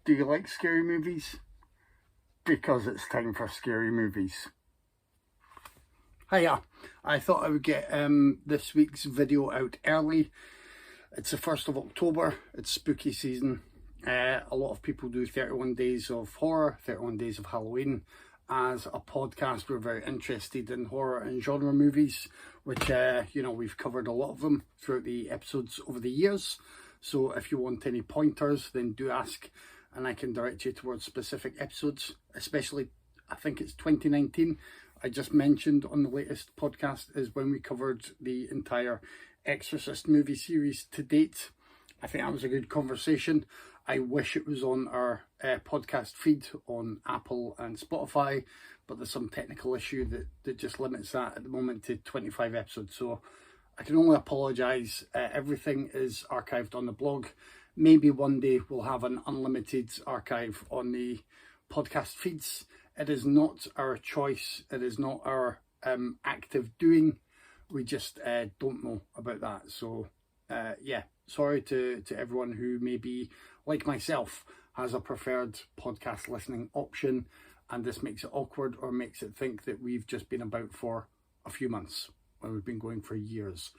Do you like scary movies? Because it's time for scary movies. Hiya, I thought I would get this week's video out early. It's the 1st of October, it's spooky season. A lot of people do 31 days of horror, 31 days of Halloween. As a podcast, we're very interested in horror and genre movies, which, we've covered a lot of them throughout the episodes over the years. So if you want any pointers, then do ask, and I can direct you towards specific episodes, especially, I think it's 2019. I just mentioned on the latest podcast is when we covered the entire Exorcist movie series to date. I think that was a good conversation. I wish it was on our podcast feed on Apple and Spotify, but there's some technical issue that just limits that at the moment to 25 episodes. So I can only apologise. Everything is archived on the blog. Maybe one day we'll have an unlimited archive on the podcast feeds. It is not our choice. It is not our active doing. We just don't know about that. So, sorry to everyone who maybe, like myself, has a preferred podcast listening option, and this makes it awkward or makes it think that we've just been about for a few months when we've been going for years.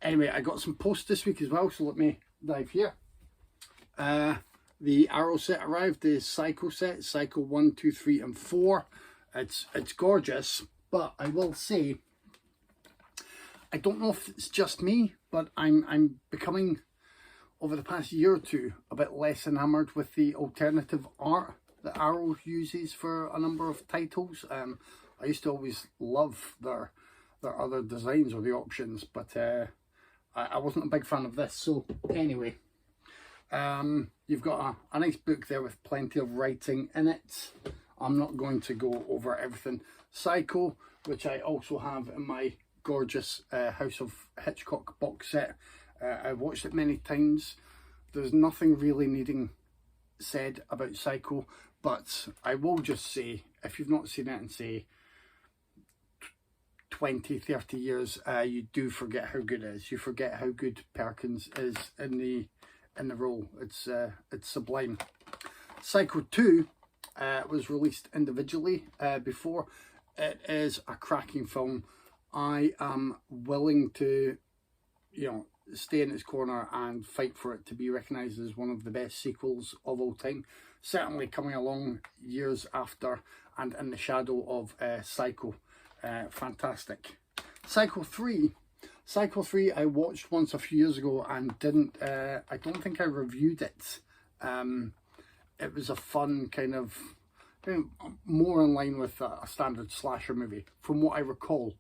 Anyway, I got some posts this week as well, so let me dive here. The Arrow set arrived, the Psycho set, Psycho 1, 2, 3 and 4. It's gorgeous, but I will say, I don't know if it's just me, but I'm becoming, over the past year or two, a bit less enamoured with the alternative art that Arrow uses for a number of titles. I used to always love their other designs or the options, but I wasn't a big fan of this. So anyway, you've got a nice book there with plenty of writing in it. I'm not going to go over everything. Psycho, which I also have in my gorgeous House of Hitchcock box set. I've watched it many times. There's nothing really needing said about Psycho, but I will just say, if you've not seen it in, say, 20, 30 years, you do forget how good it is. You forget how good Perkins is in the role. It's sublime. Psycho 2 was released individually before. It is a cracking film. I am willing to, stay in its corner and fight for it to be recognised as one of the best sequels of all time. Certainly coming along years after and in the shadow of Psycho. Fantastic. Psycho 3 I watched once a few years ago and I don't think I reviewed it. It was a fun kind of, more in line with a standard slasher movie from what I recall,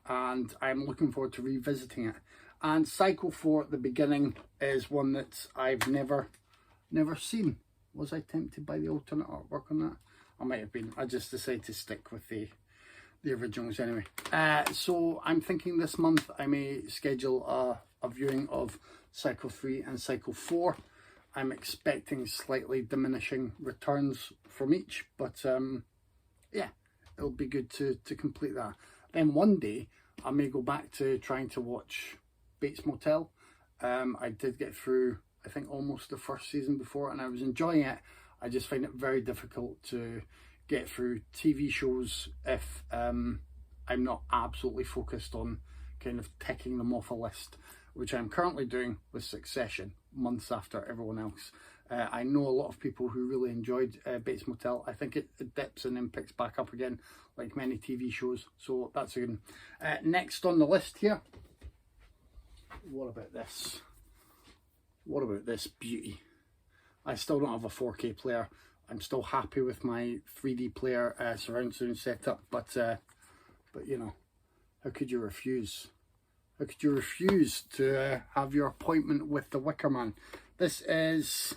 and I'm looking forward to revisiting it. And Psycho 4 at the beginning is one that I've never seen. Was I tempted by the alternate artwork on that? I might have been. I just decided to stick with the originals anyway. So I'm thinking this month I may schedule a viewing of Psycho 3 and Psycho 4. I'm expecting slightly diminishing returns from each, but it'll be good to complete that. Then one day I may go back to trying to watch Bates Motel. I did get through, I think, almost the first season before, and I was enjoying it. I just find it very difficult to get through TV shows if I'm not absolutely focused on kind of ticking them off a list, which I'm currently doing with Succession, months after everyone else. I know a lot of people who really enjoyed Bates Motel. I think it dips and then picks back up again, like many TV shows. So that's a good one. Next on the list here. What about this? What about this beauty? I still don't have a 4K player. I'm still happy with my 3D player surround sound setup, but how could you refuse? How could you refuse to have your appointment with the Wicker Man? This is,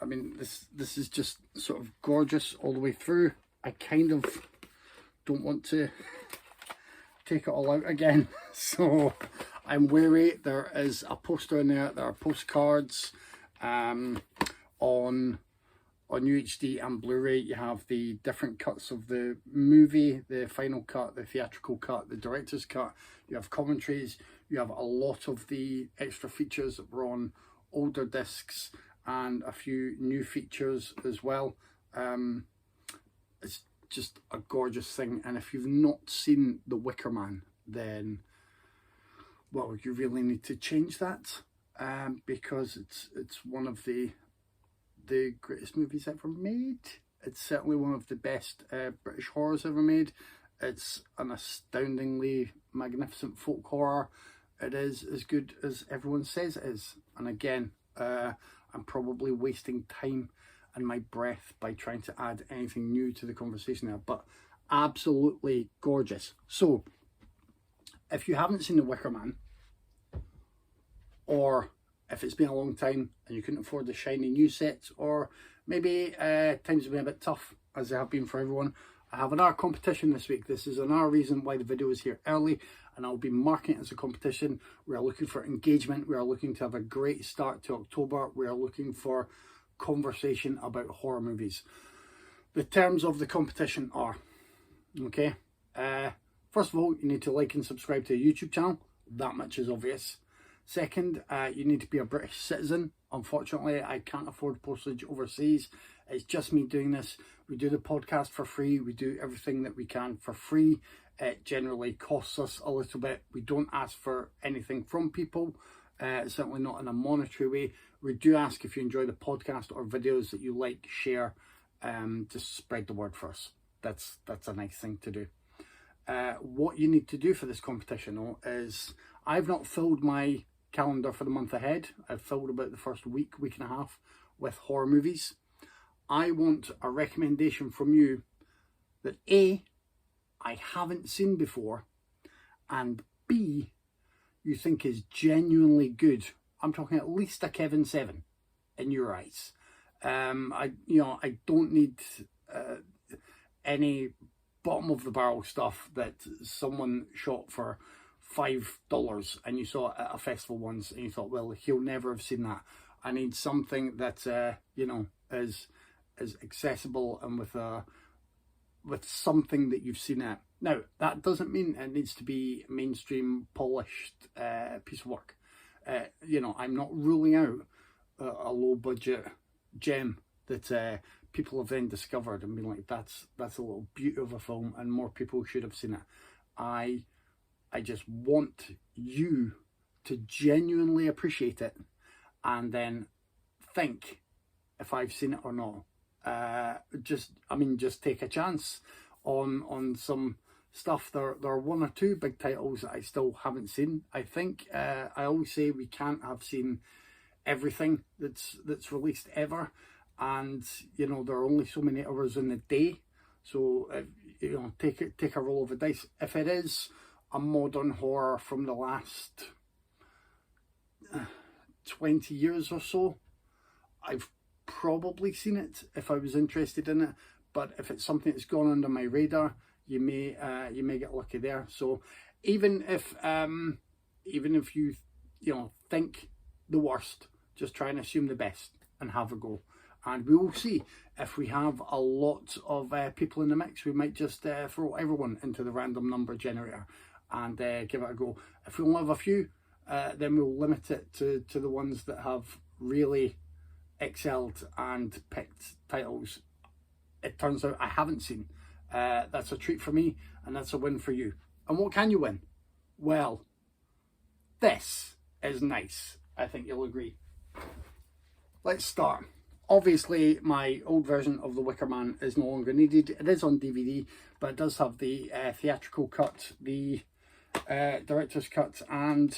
this is just sort of gorgeous all the way through. I kind of don't want to take it all out again, so I'm wary. There is a poster in there. There are postcards on UHD and Blu-ray. You have the different cuts of the movie, the final cut, the theatrical cut, the director's cut. You have commentaries. You have a lot of the extra features that were on older discs, and a few new features as well. It's just a gorgeous thing, and if you've not seen the Wicker Man, then well, you really need to change that, because it's one of the greatest movies ever made. It's certainly one of the best British horrors ever made. It's an astoundingly magnificent folk horror. It is as good as everyone says it is. And again, I'm probably wasting time and my breath by trying to add anything new to the conversation there, but absolutely gorgeous. So if you haven't seen the Wicker Man, or if it's been a long time and you couldn't afford the shiny new sets, or maybe times have been a bit tough, as they have been for everyone, I have another competition this week. This is another reason why the video is here early, and I'll be marking it as a competition. We are looking for engagement. We are looking to have a great start to October. We are looking for conversation about horror movies. The terms of the competition are, okay, first of all, you need to like and subscribe to the YouTube channel. That much is obvious. Second, you need to be a British citizen. Unfortunately, I can't afford postage overseas. It's just me doing this. We do the podcast for free. We do everything that we can for free. It generally costs us a little bit. We don't ask for anything from people, certainly not in a monetary way. We do ask, if you enjoy the podcast or videos, that you like, share, just spread the word for us. That's a nice thing to do. What you need to do for this competition, though, is I've not filled my calendar for the month ahead. I've filled about the first week and a half with horror movies. I want a recommendation from you that A, I haven't seen before, and B, you think is genuinely good. I'm talking at least a Kevin 7 in your eyes. I don't need any bottom of the barrel stuff that someone shot for $5 and you saw it at a festival once and you thought, well, he'll never have seen that. I need something that is accessible and with something that you've seen it. Now, that doesn't mean it needs to be mainstream polished piece of work. I'm not ruling out a low budget gem that people have then discovered and been like, that's a little beauty of a film and more people should have seen it. I just want you to genuinely appreciate it and then think if I've seen it or not. Just take a chance on some stuff. There are one or two big titles that I still haven't seen. I think I always say we can't have seen everything that's released ever, and there are only so many hours in the day. So take a roll of the dice. If it is a modern horror from the last 20 years or so, I've probably seen it if I was interested in it. But if it's something that's gone under my radar, you may get lucky there. So even if you think the worst, just try and assume the best and have a go. And we will see. If we have a lot of people in the mix, we might just throw everyone into the random number generator and give it a go. If we only have a few, then we'll limit it to the ones that have really excelled and picked titles it turns out I haven't seen. That's a treat for me, and that's a win for you. And what can you win? Well, this is nice. I think you'll agree. Let's start. Obviously, my old version of The Wicker Man is no longer needed. It is on DVD, but it does have the theatrical cut, the director's cut, and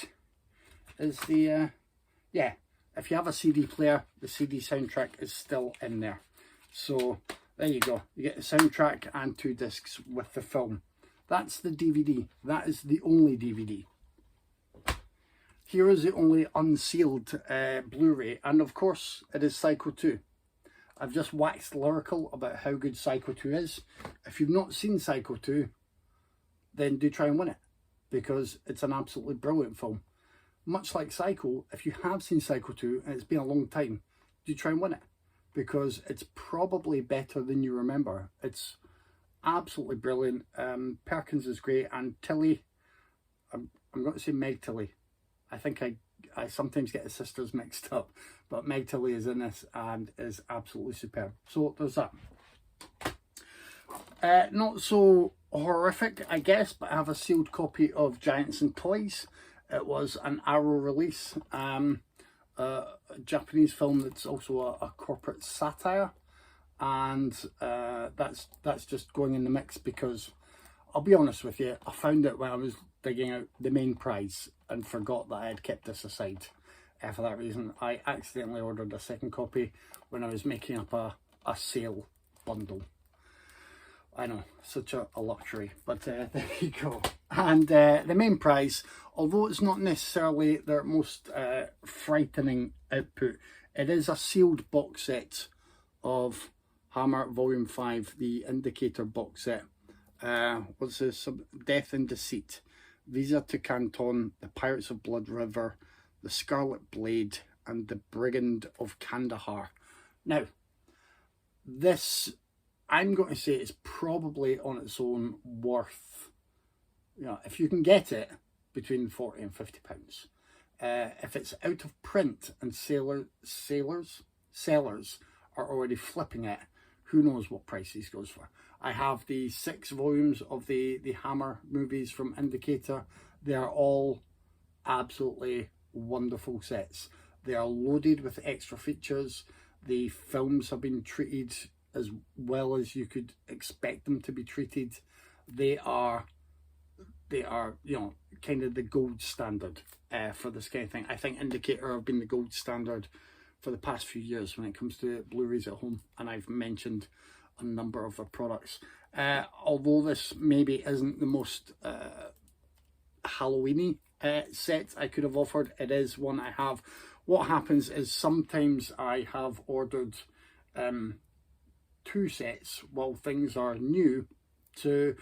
is the if you have a CD player, the CD soundtrack is still in there. So there you go. You get the soundtrack and 2 discs with the film. That's the DVD. That is the only DVD. Here is the only unsealed Blu-ray, and of course it is Psycho 2. I've just waxed lyrical about how good Psycho 2 is. If you've not seen Psycho 2, then do try and win it, because it's an absolutely brilliant film. Much like Psycho, if you have seen Psycho 2 and it's been a long time, do try and win it, because it's probably better than you remember. It's absolutely brilliant. Perkins is great, and Tilly, I'm going to say Meg Tilly. I think I sometimes get the sisters mixed up, but Meg Tilly is in this and is absolutely superb. So there's that. Not so horrific, I guess, but I have a sealed copy of Giants and Toys. It was an Arrow release, a Japanese film that's also a corporate satire, and that's just going in the mix because I'll be honest with you, I found it when I was digging out the main prize and forgot that I had kept this aside. For that reason, I accidentally ordered a second copy when I was making up a sale bundle. I know, such a luxury, but there you go. And the main prize, although it's not necessarily their most frightening output, it is a sealed box set of Hammer Volume 5, the Indicator box set. What's this? Death and Deceit, Visa to Canton, The Pirates of Blood River, The Scarlet Blade, and The Brigand of Kandahar. Now, this, I'm going to say, it's probably on its own worth, you know, if you can get it, between 40 and 50 pounds. If it's out of print and sellers are already flipping it, who knows what price these goes for. I have the 6 volumes of the Hammer movies from Indicator. They are all absolutely wonderful sets. They are loaded with extra features. The films have been treated as well as you could expect them to be treated. They are, you know, kind of the gold standard for this kind of thing. I think Indicator have been the gold standard for the past few years when it comes to Blu-rays at home, and I've mentioned a number of their products. Although this maybe isn't the most Halloweeny set I could have offered, it is one I have. What happens is sometimes I have ordered 2 sets while things are new to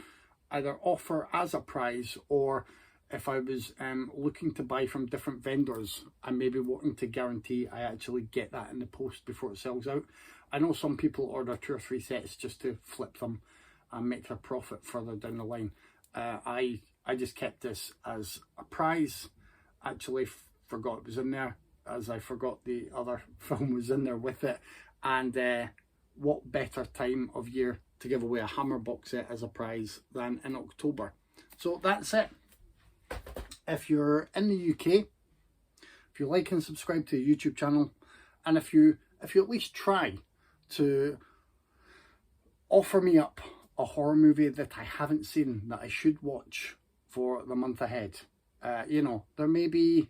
either offer as a prize, or if I was looking to buy from different vendors, I may be wanting to guarantee I actually get that in the post before it sells out. I know some people order 2 or 3 sets just to flip them and make their profit further down the line. I just kept this as a prize. Actually forgot it was in there, as I forgot the other film was in there with it. And what better time of year to give away a Hammer box set as a prize than in October. So that's it. If you're in the UK, if you like and subscribe to the YouTube channel, and if you at least try to offer me up a horror movie that I haven't seen that I should watch for the month ahead, you know, there may be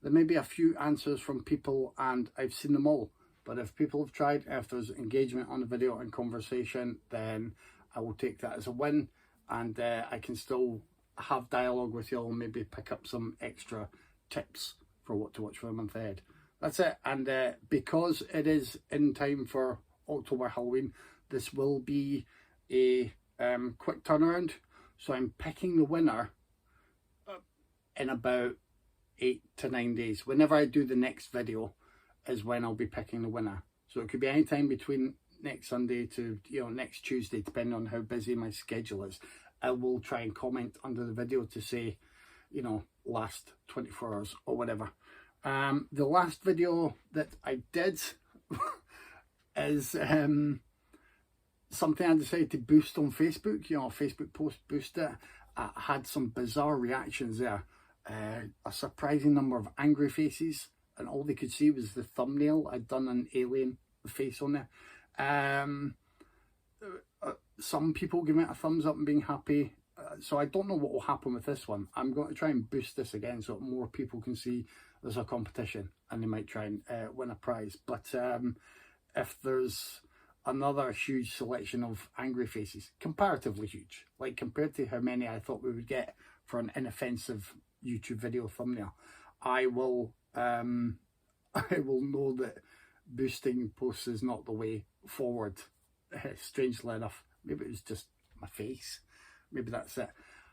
a few answers from people and I've seen them all. But if people have tried, if there's engagement on the video and conversation, then I will take that as a win, and I can still have dialogue with you all and maybe pick up some extra tips for what to watch for the month ahead. That's it. And because it is in time for October Halloween, this will be a quick turnaround. So I'm picking the winner in about 8 to 9 days. Whenever I do the next video is when I'll be picking the winner. So it could be any time between next Sunday to, you know, next Tuesday, depending on how busy my schedule is. I will try and comment under the video to say, you know, last 24 hours or whatever. The last video that I did is something I decided to boost on Facebook. You know, a Facebook post, boost it. I had some bizarre reactions there. A surprising number of angry faces, and all they could see was the thumbnail. I'd done an alien face on there. Some people giving it a thumbs up and being happy. So I don't know what will happen with this one. I'm going to try and boost this again so more people can see there's a competition and they might try and win a prize. But if there's another huge selection of angry faces, comparatively huge, like compared to how many I thought we would get for an inoffensive YouTube video thumbnail, I will know that boosting posts is not the way forward. Strangely enough, maybe it was just my face. Maybe that's it.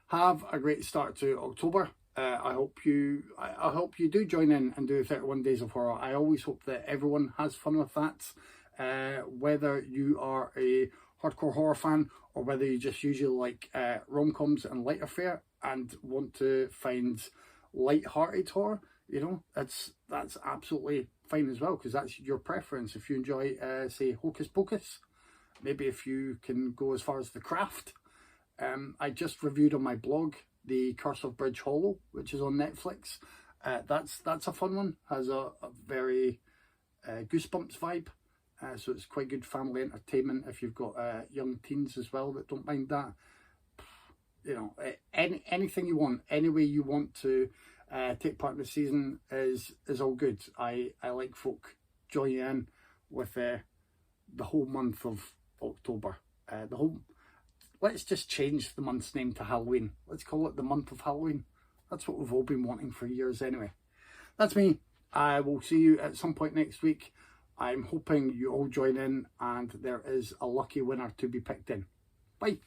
Have a great start to October. I hope you do join in and do 31 Days of Horror. I always hope that everyone has fun with that. Whether you are a hardcore horror fan or whether you just usually like rom-coms and lighter fare and want to find light-hearted horror, you know, that's absolutely fine as well, because that's your preference. If you enjoy, say, Hocus Pocus, maybe if you can go as far as The Craft. I just reviewed on my blog The Curse of Bridge Hollow, which is on Netflix. That's a fun one. Has a very Goosebumps vibe. So it's quite good family entertainment if you've got young teens as well that don't mind that. You know, anything you want, any way you want to take part in the season is all good. I like folk joining in with the whole month of October. Let's just change the month's name to Halloween. Let's call it the month of Halloween. That's what we've all been wanting for years anyway. That's me. I will see you at some point next week. I'm hoping you all join in and there is a lucky winner to be picked in. Bye.